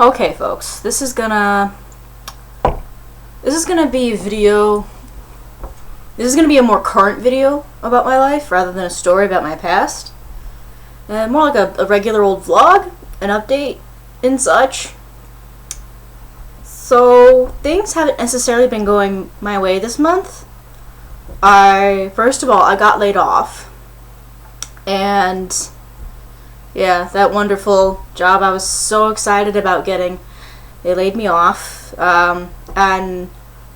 Okay, folks, this is gonna be a video. This is gonna be a more current video about my life rather than a story about my past. More like a regular old vlog, an update, and such. So things haven't necessarily been going my way this month. First of all, I got laid off, and yeah, that wonderful job I was so excited about getting, they laid me off, and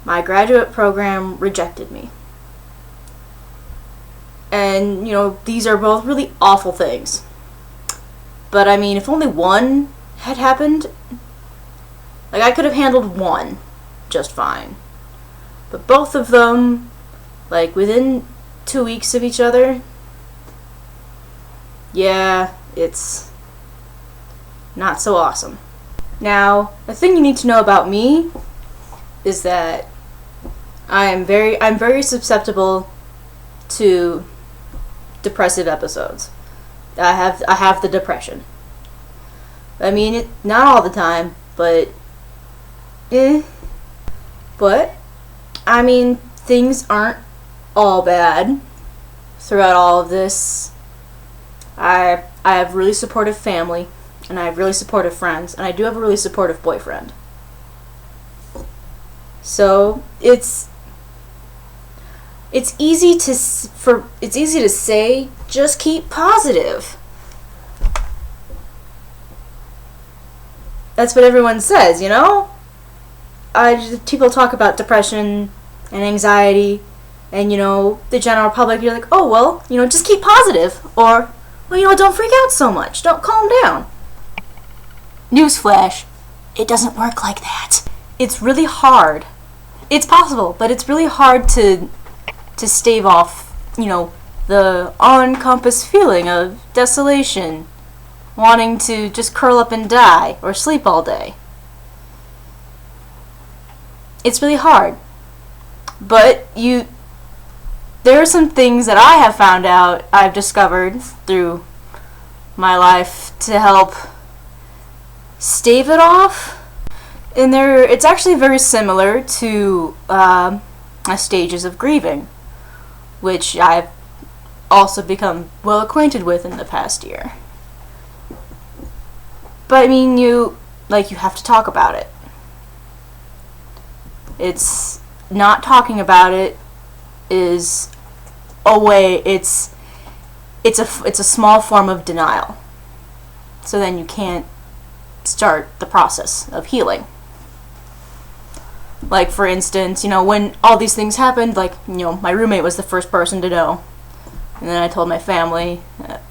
my graduate program rejected me. And, these are both really awful things. But, I mean, if only one had happened, I could have handled one just fine. But both of them, within 2 weeks of each other, yeah, it's not so awesome. Now, the thing you need to know about me is that I'm very susceptible to depressive episodes. I have the depression. I mean, not all the time, but I mean, things aren't all bad throughout all of this. I have really supportive family, and I have really supportive friends, and I do have a really supportive boyfriend. So it's easy to say, just keep positive. That's what everyone says, people talk about depression and anxiety, and the general public. You're like, oh well, just keep positive, or well, don't freak out so much. Don't calm down. Newsflash, it doesn't work like that. It's really hard. It's possible, but it's really hard to stave off, the all-encompassing feeling of desolation, wanting to just curl up and die or sleep all day. It's really hard. But there are some things that I have found out, I've discovered through my life to help stave it off. And it's actually very similar to stages of grieving, which I've also become well acquainted with in the past year. But I mean, you have to talk about it. It's not talking about it is a way. It's a small form of denial. So then you can't start the process of healing. For instance, when all these things happened, my roommate was the first person to know. And then I told my family,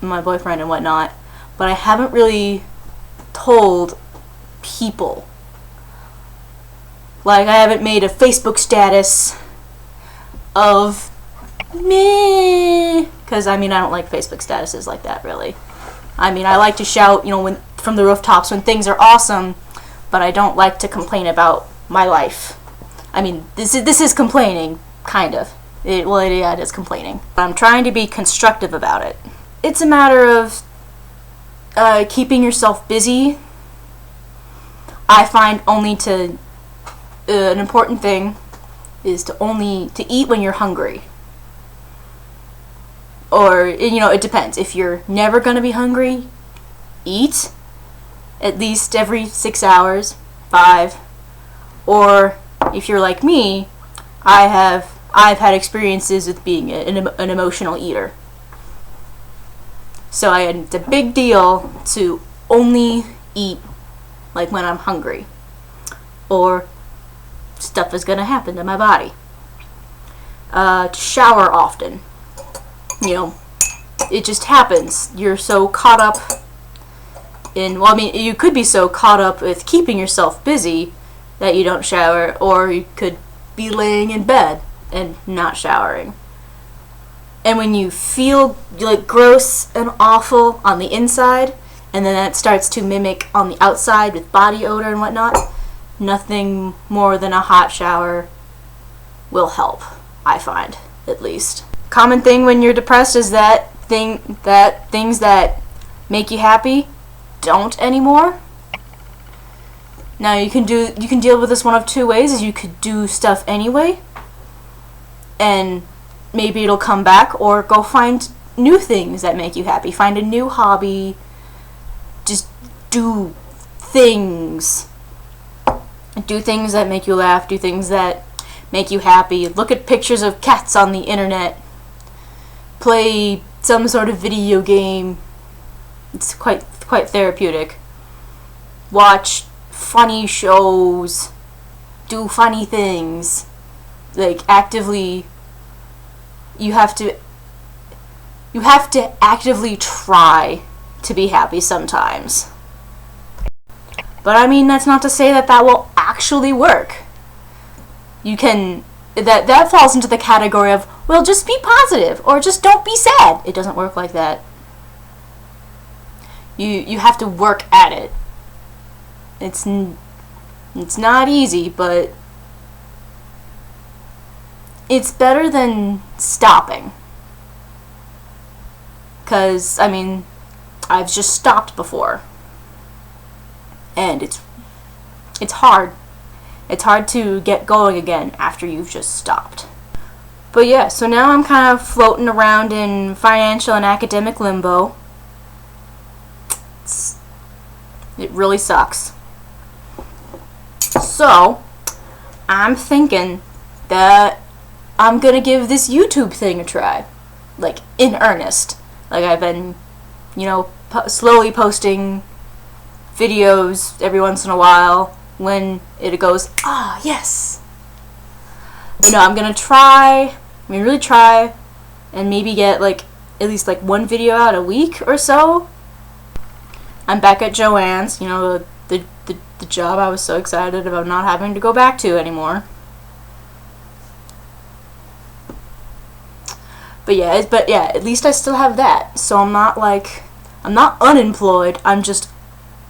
my boyfriend and whatnot. But I haven't really told people. I haven't made a Facebook status of me. Because, I don't like Facebook statuses like that, really. I like to shout, from the rooftops when things are awesome. But I don't like to complain about my life. This is complaining, kind of. It is complaining. But I'm trying to be constructive about it. It's a matter of keeping yourself busy. I find an important thing is to eat when you're hungry. Or, it depends. If you're never going to be hungry, eat at least every 6 hours, 5, or if you're like me, I've had experiences with being an emotional eater. So it's a big deal to only eat when I'm hungry, or stuff is gonna happen to my body. To shower often. It just happens. You're so caught up in, you could be so caught up with keeping yourself busy that you don't shower, or you could be laying in bed and not showering. And when you feel gross and awful on the inside, and then that starts to mimic on the outside with body odor and whatnot, nothing more than a hot shower will help, I find, at least. Common thing when you're depressed is that things that make you happy don't anymore. Now you can deal with this one of two ways. Is you could do stuff anyway, and maybe it'll come back, or go find new things that make you happy. Find a new hobby. Just do things. Do things that make you laugh. Do things that make you happy. Look at pictures of cats on the internet. Play some sort of video game. It's quite therapeutic. Watch funny shows. Do funny things. Like, actively, you have to actively try to be happy sometimes. But I mean, that's not to say that will actually work. You can, that falls into the category of, well, just be positive, or just don't be sad. It doesn't work like that. You have to work at it. It's not easy, but it's better than stopping. 'Cause, I mean, I've just stopped before. And it's hard. It's hard to get going again after you've just stopped. But yeah, so now I'm kind of floating around in financial and academic limbo. It really sucks. So, I'm thinking that I'm gonna give this YouTube thing a try. Like, in earnest. Like, I've been, slowly posting videos every once in a while when it goes, yes. But no, I'm gonna try, really try, and maybe get, like, at least, like, one video out a week or so. I'm back at Joann's, the job I was so excited about not having to go back to anymore. But yeah, at least I still have that. So I'm not unemployed, I'm just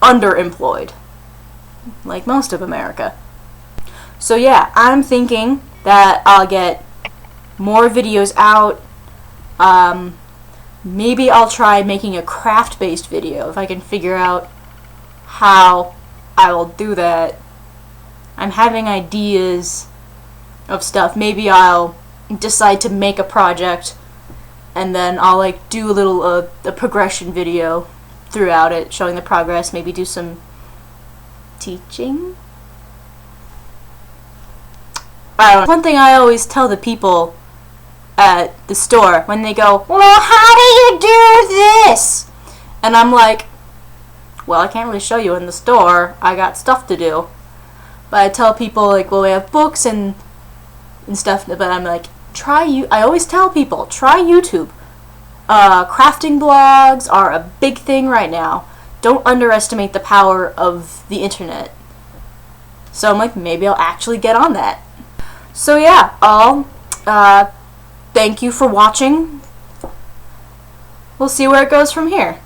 underemployed. Like most of America. So yeah, I'm thinking that I'll get more videos out. Maybe I'll try making a craft-based video if I can figure out how I will do that. I'm having ideas of stuff. Maybe I'll decide to make a project and then I'll like do a little a progression video throughout it, showing the progress, maybe do some teaching. I don't know. One thing I always tell the people at the store when they go, well, how do you do this? And I'm like, well, I can't really show you in the store. I got stuff to do. But I tell people, like, well, we have books and stuff, but I'm like, I always tell people, try YouTube. Crafting blogs are a big thing right now. Don't underestimate the power of the internet. So I'm like, maybe I'll actually get on that. So yeah, thank you for watching. We'll see where it goes from here.